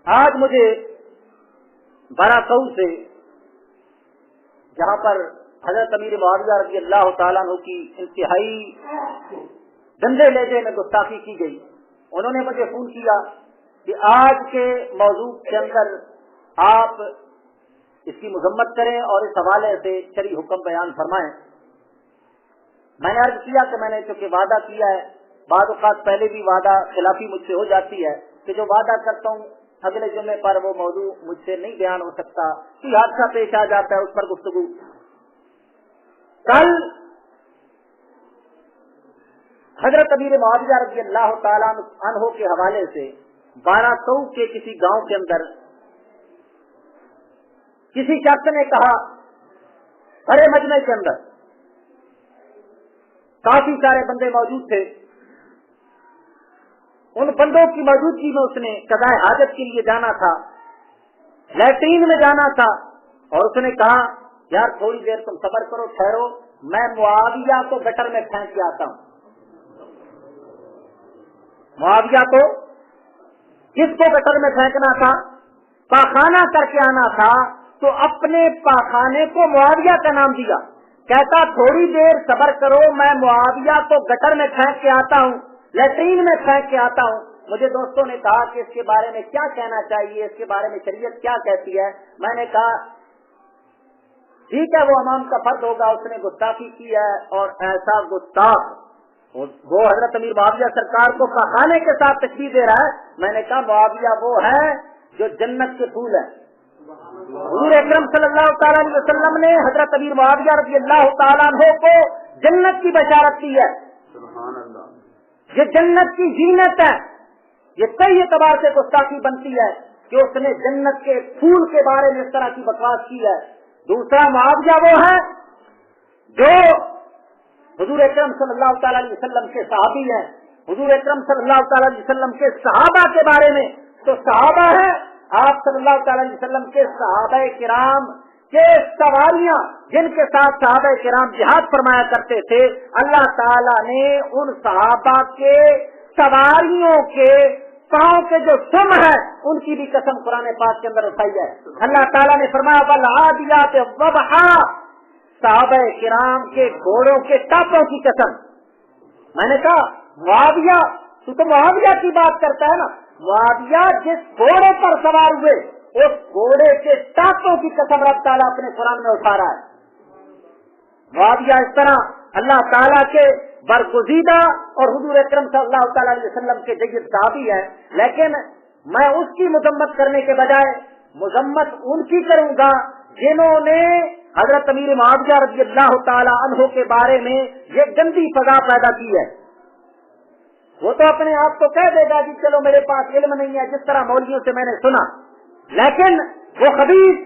آج مجھے باراکو سے، جہاں پر حضرت امیر معاویہ رضی اللہ تعالیٰ عنہ کی انتہائی گندے لہجے میں گستاخی کی گئی، انہوں نے مجھے فون کیا کہ آج کے موضوع کے اندر آپ اس کی مذمت کریں اور اس حوالے سے شرعی حکم بیان فرمائیں۔ میں نے عرض کیا کہ میں نے چونکہ وعدہ کیا ہے، بعض اوقات پہلے بھی وعدہ خلافی مجھ سے ہو جاتی ہے کہ جو وعدہ کرتا ہوں اگلے جمعے پر وہ موضوع مجھ سے نہیں بیان ہو سکتا، کوئی حادثہ پیش آ جاتا ہے اس پر گفتگو۔ کل حضرت امیر معاویہ رضی اللہ تعالیٰ عنہ کے حوالے سے باراکو کے کسی گاؤں کے اندر کسی شخص نے کہا، بڑے مجمع کے اندر کافی سارے بندے موجود تھے، ان بندوں کی موجودگی میں اس نے قضاء حاجت کے لیے جانا تھا، لیٹرین میں جانا تھا، اور اس نے کہا یار تھوڑی دیر تم صبر کرو، ٹھہرو، میں معاویہ کو گٹر میں پھینک کے آتا ہوں۔ معاویہ کو کس کو گٹر میں پھینکنا تھا؟ پاخانہ کر کے آنا تھا، تو اپنے پاخانے کو معاویہ کا نام دیا، کہتا تھوڑی دیر صبر کرو، میں معاویہ کو گٹر میں پھینک کے آتا ہوں، لیٹرین میں پھینک کے آتا ہوں۔ مجھے دوستوں نے کہا کہ اس کے بارے میں کیا کہنا چاہیے، اس کے بارے میں شریعت کیا کہتی ہے؟ میں نے کہا ٹھیک ہے، وہ امام کا فرد ہوگا، اس نے گستاخی کی ہے، اور ایسا گستاخ وہ حضرت امیر معاویہ سرکار کو پاخانے کے ساتھ تشبیہ دے رہا ہے۔ میں نے کہا معاویہ وہ ہے جو جنت کے پھول ہے۔ حضور اکرم صلی اللہ تعالیٰ علیہ وسلم نے حضرت امیر معاویہ رضی اللہ تعالیٰ عنہ کو جنت کی بشارت دی ہے، یہ جنت کی زینت ہے۔ یہ صحیح اعتبار سے گستاخی بنتی ہے کہ اس نے جنت کے پھول کے بارے میں اس طرح کی بکواس کی ہے۔ دوسرا، معاویہ وہ ہے جو حضور اکرم صلی اللہ تعالیٰ علیہ وسلم کے صحابی ہیں، حضور اکرم صلی اللہ تعالیٰ علیہ وسلم کے صحابہ کے بارے میں تو صحابہ ہیں، آپ صلی اللہ تعالیٰ علیہ وسلم کے صحابہ کرام کے سواریاں جن کے ساتھ صحابہ کرام جہاد فرمایا کرتے تھے، اللہ تعالیٰ نے ان صحابہ کے سواریوں کے پاؤں کے جو سم ہے ان کی بھی قسم قرآن پاک کے اندر اٹھائی ہے۔ اللہ تعالیٰ نے فرمایا والعادیات ضبحا، صحابہ کرام کے گھوڑوں کے ٹاپوں کی قسم۔ میں نے کہا معاویہ، تو معاویہ کی بات کرتا ہے نا، معاویہ جس گھوڑے پر سوار ہوئے اس گھوڑے کے ٹانکوں کی قسم رب تعالیٰ اپنے قرآن میں اٹھا رہا ہے۔ معاویہ اس طرح اللہ تعالیٰ کے برگزیدہ اور حضور اکرم صلی اللہ تعالیٰ علیہ وسلم کے جید صحابی ہے، لیکن میں اس کی مذمت کرنے کے بجائے مذمت ان کی کروں گا جنہوں نے حضرت امیر معاویہ رضی اللہ تعالیٰ عنہ کے بارے میں یہ گندی فضا پیدا کی ہے۔ وہ تو اپنے آپ کو کہہ دے گا کہ چلو میرے پاس علم نہیں ہے، جس طرح مولویوں سے میں نے سنا، لیکن وہ خبیث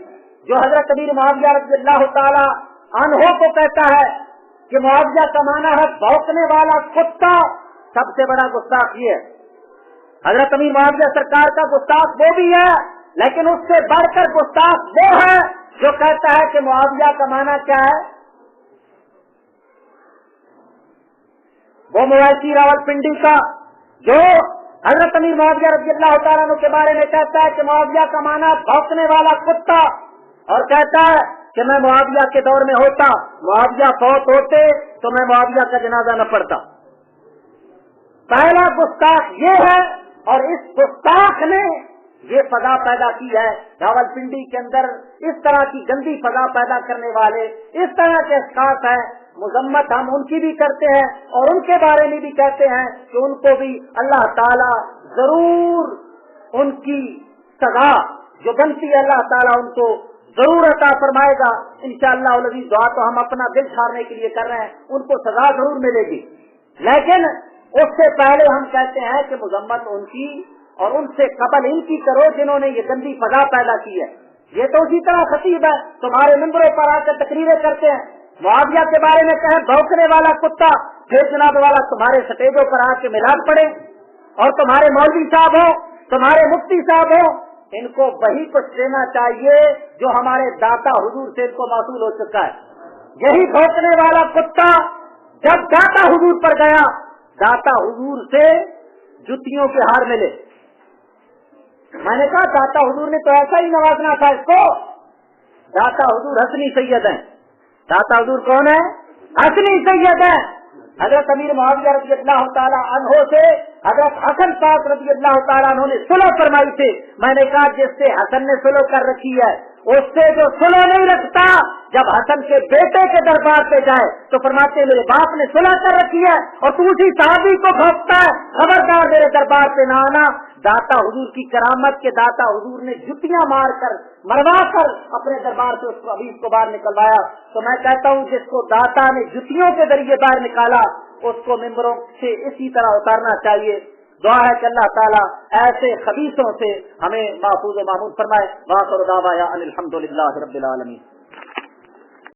جو حضرت امیر معاویہ رضی اللہ تعالی عنہ کو کہتا ہے کہ معاویہ کا معنی ہے بھونکنے والا کتا، سب سے بڑا گستاخ یہ ہے۔ حضرت امیر معاویہ سرکار کا گستاخ وہ بھی ہے، لیکن اس سے بڑھ کر گستاخ وہ ہے جو کہتا ہے کہ معاویہ کا معنی کیا ہے؟ وہ مویشی راولپنڈی کا جو حضرت امیر معاویہ رضی اللہ تعالیٰ عنہ کے بارے میں کہتا ہے کہ معاویہ کا معنی بھونکنے والا کتا، اور کہتا ہے کہ میں معاویہ کے دور میں ہوتا، معاویہ فوت ہوتے تو میں معاویہ کا جنازہ نہ پڑھتا۔ پہلا گستاخ یہ ہے، اور اس گستاخ نے یہ فضا پیدا کی ہے راولپنڈی کے اندر، اس طرح کی گندی فضا پیدا کرنے والے اس طرح کے اشخاص ہیں۔ مذمت ہم ان کی بھی کرتے ہیں اور ان کے بارے میں بھی کہتے ہیں کہ ان کو بھی اللہ تعالیٰ ضرور ان کی سزا جو بنتی ہے اللہ تعالیٰ ان کو ضرور عطا فرمائے گا انشاءاللہ العزیز۔ دعا تو ہم اپنا دل چھاڑنے کے لیے کر رہے ہیں، ان کو سزا ضرور ملے گی، لیکن اس سے پہلے ہم کہتے ہیں کہ مذمت ان کی اور ان سے قبل ان کی کرو جنہوں نے یہ گندی فضا پیدا کی ہے۔ یہ تو اسی طرح خطیب ہے، تمہارے ممبروں پر آ کر تقریریں کرتے ہیں، معاویہ کے بارے میں کہیں بھونکنے والا کتا، پھر جناب والا تمہارے سٹیجوں پر آ کے ملاد پڑے، اور تمہارے مولوی صاحب ہو، تمہارے مفتی صاحب ہو، ان کو وہی کچھ دینا چاہیے جو ہمارے داتا حضور سے ان کو موصول ہو چکا ہے۔ یہی بھونکنے والا کتا جب داتا حضور پر گیا، داتا حضور سے جتیوں کے ہار ملے، میں نے کہا داتا حضور نے تو ایسا ہی نوازنا تھا اس کو. داتا حضور حسنی سید ہیں. داتا حضور کون ہے؟ حسنی سید ہے. حضرت امیر معاویہ رضی اللہ تعالیٰ عنہ سے حضرت حسن صاحب رضی اللہ تعالیٰ عنہ نے صلح فرمائی تھی. میں نے کہا جس سے حسن نے صلح کر رکھی ہے اس سے جو صلح نہیں رکھتا جب حسن کے بیٹے کے دربار پہ جائے تو فرماتے میرے باپ نے صلح کر رکھی ہے اور تو اسی صحابی کو بھونکتا ہے, خبردار میرے دربار پہ نہ آنا. داتا حضور کی کرامت کے داتا حضور نے جتیاں مار کر مروا کر اپنے دربار سے اس کو حبیب کو باہر نکلوایا. تو میں کہتا ہوں جس کو داتا نے جتیوں کے ذریعے باہر نکالا اس کو ممبروں سے اسی طرح اتارنا چاہیے. دعا ہے کہ اللہ تعالیٰ ایسے خبیثوں سے ہمیں محفوظ و معمون فرمائے. وآخر دعوانا ان الحمد للہ رب العالمین.